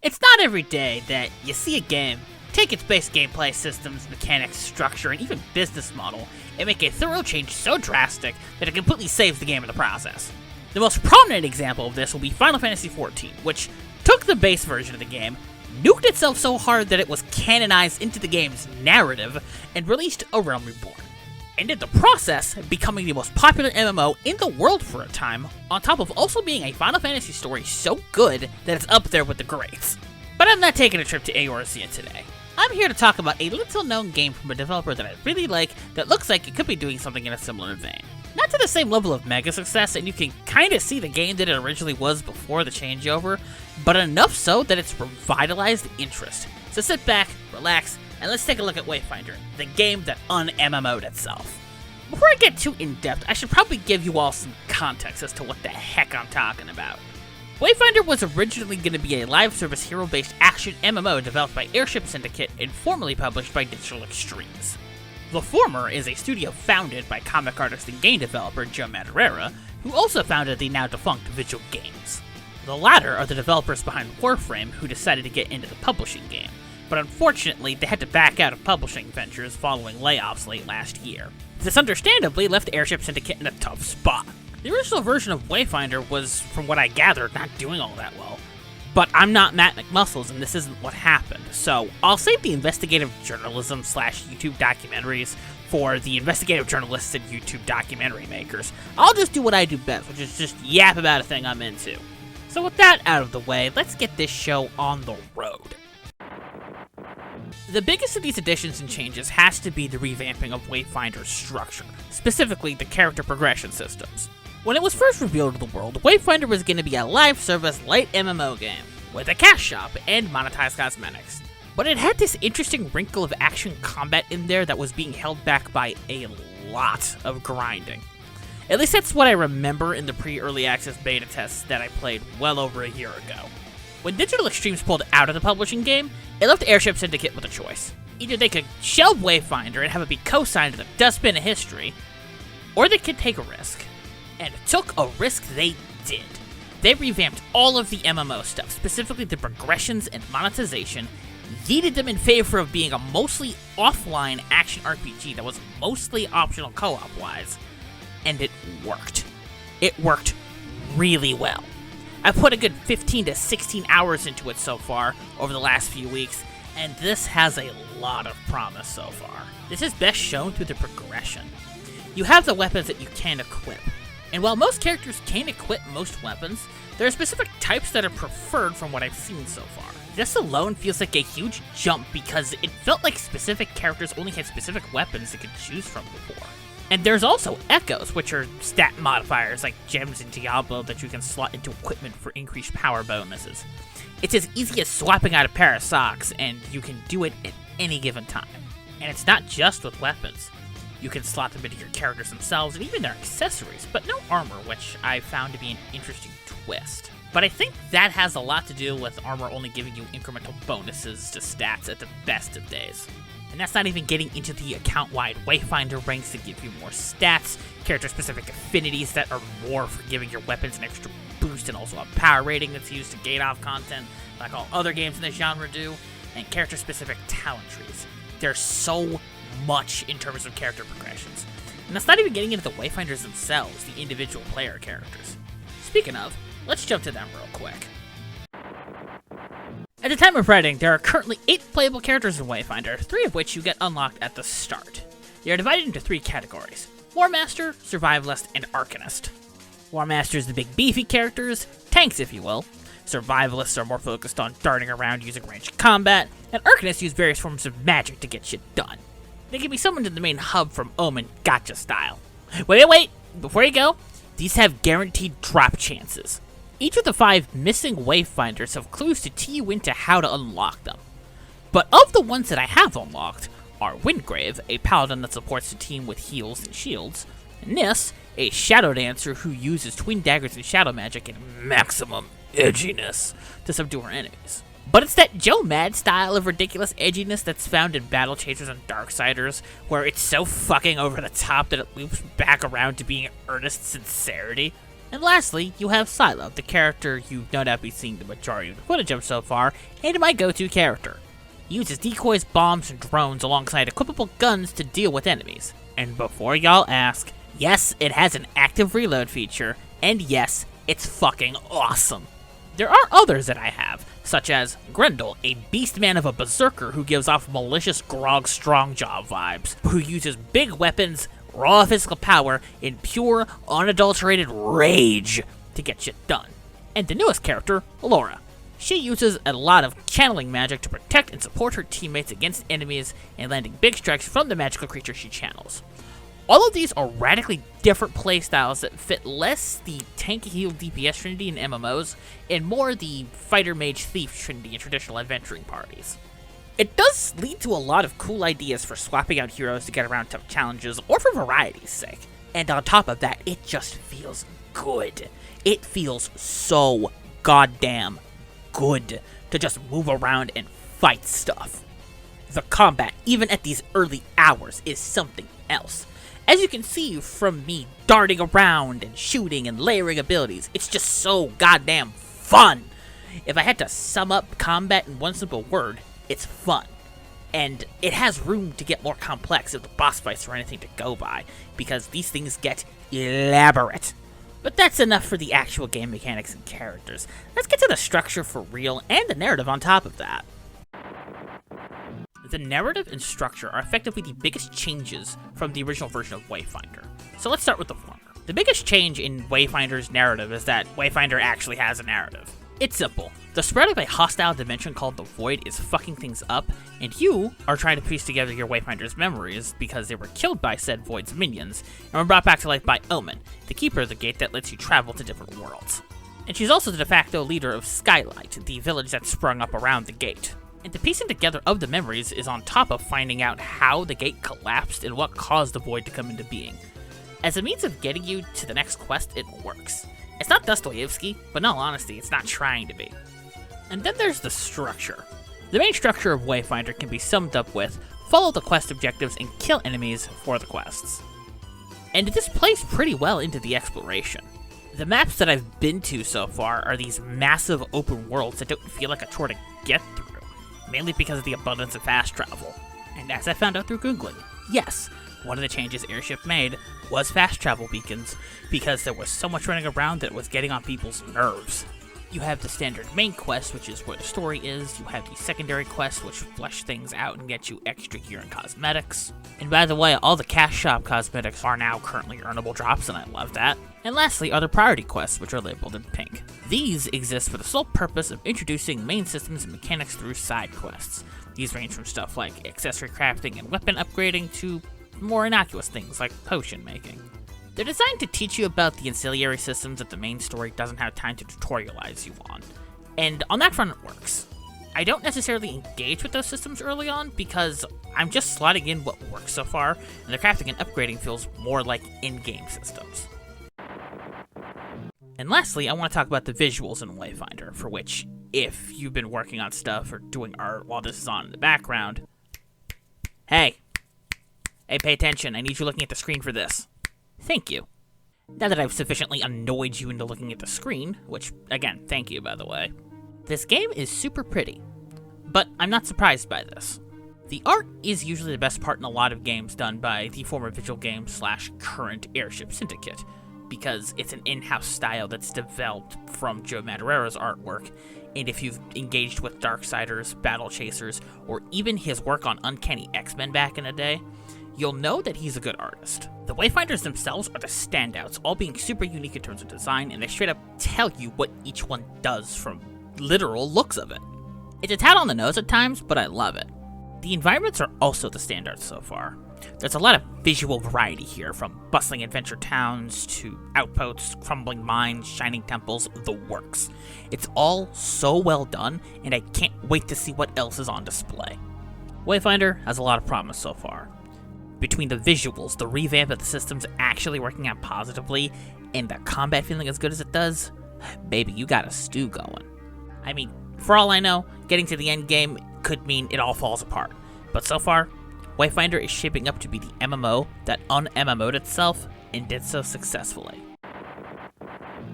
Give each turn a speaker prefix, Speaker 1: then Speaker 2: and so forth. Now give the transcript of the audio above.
Speaker 1: It's not every day that you see a game take its base gameplay systems, mechanics, structure, and even business model, and make a thorough change so drastic that it completely saves the game in the process. The most prominent example of this will be Final Fantasy XIV, which took the base version of the game, nuked itself so hard that it was canonized into the game's narrative, and released A Realm Reborn. And in the process, becoming the most popular MMO in the world for a time, on top of also being a Final Fantasy story so good that it's up there with the greats. But I'm not taking a trip to Eorzea today. I'm here to talk about a little known game from a developer that I really like that looks like it could be doing something in a similar vein. Not to the same level of mega success, and you can kinda see the game that it originally was before the changeover, but enough so that it's revitalized interest. So sit back, relax, and let's take a look at Wayfinder, the game that un-MMO'd itself. Before I get too in-depth, I should probably give you all some context as to what the heck I'm talking about. Wayfinder was originally going to be a live service hero-based action MMO developed by Airship Syndicate and formerly published by Digital Extremes. The former is a studio founded by comic artist and game developer Joe Madureira, who also founded the now-defunct Vigil Games. The latter are the developers behind Warframe, who decided to get into the publishing game, but unfortunately they had to back out of publishing ventures following layoffs late last year. This understandably left Airship Syndicate in a tough spot. The original version of Wayfinder was, from what I gathered, not doing all that well. But I'm not Matt McMuscles, and this isn't what happened, so I'll save the investigative journalism / YouTube documentaries for the investigative journalists and YouTube documentary makers. I'll just do what I do best, which is just yap about a thing I'm into. So with that out of the way, let's get this show on the road. The biggest of these additions and changes has to be the revamping of Wayfinder's structure, specifically the character progression systems. When it was first revealed to the world, Wayfinder was going to be a live service light MMO game, with a cash shop and monetized cosmetics. But it had this interesting wrinkle of action combat in there that was being held back by a lot of grinding. At least that's what I remember in the pre-early access beta tests that I played well over a year ago. When Digital Extremes pulled out of the publishing game, it left Airship Syndicate with a choice. Either they could shelve Wayfinder and have it be co-signed to the dustbin of history, or they could take a risk. And took a risk they did. They revamped all of the MMO stuff, specifically the progressions and monetization, yeeted them in favor of being a mostly offline action RPG that was mostly optional co-op-wise, and it worked. It worked really well. I've put a good 15 to 16 hours into it so far over the last few weeks, and this has a lot of promise so far. This is best shown through the progression. You have the weapons that you can equip. And while most characters can equip most weapons, there are specific types that are preferred from what I've seen so far. This alone feels like a huge jump because it felt like specific characters only had specific weapons they could choose from before. And there's also echoes, which are stat modifiers like gems in Diablo that you can slot into equipment for increased power bonuses. It's as easy as swapping out a pair of socks, and you can do it at any given time. And it's not just with weapons. You can slot them into your characters themselves and even their accessories, but no armor, which I found to be an interesting twist. But I think that has a lot to do with armor only giving you incremental bonuses to stats at the best of days. And that's not even getting into the account-wide Wayfinder ranks that give you more stats, character-specific affinities that are more for giving your weapons an extra boost, and also a power rating that's used to gate off content, like all other games in the genre do, and character-specific talent trees. There's so much in terms of character progressions. And that's not even getting into the Wayfinders themselves, the individual player characters. Speaking of, let's jump to them real quick. At the time of writing, there are currently 8 playable characters in Wayfinder, 3 of which you get unlocked at the start. They are divided into 3 categories: War Master, Survivalist, and Arcanist. War Masters are the big beefy characters, tanks if you will. Survivalists are more focused on darting around using ranged combat, and Arcanists use various forms of magic to get shit done. They can be summoned in the main hub from Omen Gacha style. Wait, before you go, these have guaranteed drop chances. Each of the 5 missing Wayfinders have clues to tee you into how to unlock them. But of the ones that I have unlocked are Windgrave, a paladin that supports the team with heals and shields, Nis, a shadow dancer who uses twin daggers and shadow magic and maximum edginess to subdue her enemies. But it's that Joe Mad style of ridiculous edginess that's found in Battle Chasers and Darksiders, where it's so fucking over the top that it loops back around to being earnest sincerity. And lastly, you have Silo, the character you've no doubt been seeing the majority of the footage of so far, and my go-to character. He uses decoys, bombs, and drones alongside equipable guns to deal with enemies. And before y'all ask, yes, it has an active reload feature, and yes, it's fucking awesome. There are others that I have, such as Grendel, a beastman of a berserker who gives off malicious Grog Strongjaw vibes, who uses big weapons, raw physical power, and pure, unadulterated rage to get shit done. And the newest character, Laura. She uses a lot of channeling magic to protect and support her teammates against enemies and landing big strikes from the magical creature she channels. All of these are radically different playstyles that fit less the tanky heal DPS trinity in MMOs, and more the fighter mage thief trinity in traditional adventuring parties. It does lead to a lot of cool ideas for swapping out heroes to get around tough challenges, or for variety's sake. And on top of that, it just feels good. It feels so goddamn good to just move around and fight stuff. The combat, even at these early hours, is something else. As you can see from me darting around and shooting and layering abilities, it's just so goddamn fun! If I had to sum up combat in one simple word, it's fun. And it has room to get more complex if the boss fights are anything to go by, because these things get elaborate. But that's enough for the actual game mechanics and characters. Let's get to the structure for real, and the narrative on top of that. The narrative and structure are effectively the biggest changes from the original version of Wayfinder. So let's start with the former. The biggest change in Wayfinder's narrative is that Wayfinder actually has a narrative. It's simple. The spread of a hostile dimension called the Void is fucking things up, and you are trying to piece together your Wayfinder's memories because they were killed by said Void's minions, and were brought back to life by Omen, the keeper of the gate that lets you travel to different worlds. And she's also the de facto leader of Skylight, the village that sprung up around the gate. And the piecing together of the memories is on top of finding out how the gate collapsed and what caused the Void to come into being. As a means of getting you to the next quest, it works. It's not Dostoevsky, but in all honesty, it's not trying to be. And then there's the structure. The main structure of Wayfinder can be summed up with follow the quest objectives and kill enemies for the quests. And this plays pretty well into the exploration. The maps that I've been to so far are these massive open worlds that don't feel like a chore to get through, mainly because of the abundance of fast travel. And as I found out through Googling, yes, one of the changes Airship made was fast travel beacons, because there was so much running around that it was getting on people's nerves. You have the standard main quest, which is where the story is. You have the secondary quests, which flesh things out and get you extra gear and cosmetics. And by the way, all the cash shop cosmetics are now currently earnable drops, and I love that. And lastly are the priority quests, which are labeled in pink. These exist for the sole purpose of introducing main systems and mechanics through side quests. These range from stuff like accessory crafting and weapon upgrading to more innocuous things like potion making. They're designed to teach you about the ancillary systems that the main story doesn't have time to tutorialize you on. And on that front, it works. I don't necessarily engage with those systems early on because I'm just slotting in what works so far, and the crafting and upgrading feels more like in-game systems. And lastly, I want to talk about the visuals in Wayfinder, for which, if you've been working on stuff or doing art while this is on in the background, hey, pay attention, I need you looking at the screen for this. Thank you. Now that I've sufficiently annoyed you into looking at the screen, which, again, thank you, by the way, this game is super pretty. But I'm not surprised by this. The art is usually the best part in a lot of games done by the former Visual Games / current Airship Syndicate, because it's an in-house style that's developed from Joe Madureira's artwork, and if you've engaged with Darksiders, Battle Chasers, or even his work on Uncanny X-Men back in the day, you'll know that he's a good artist. The Wayfinders themselves are the standouts, all being super unique in terms of design, and they straight up tell you what each one does from literal looks of it. It's a tad on the nose at times, but I love it. The environments are also the standouts so far. There's a lot of visual variety here, from bustling adventure towns to outposts, crumbling mines, shining temples, the works. It's all so well done, and I can't wait to see what else is on display. Wayfinder has a lot of promise so far. Between the visuals, the revamp of the systems actually working out positively, and the combat feeling as good as it does, baby, you got a stew going. I mean, for all I know, getting to the end game could mean it all falls apart. But so far, Wayfinder is shaping up to be the MMO that un-MMO'd itself and did so successfully.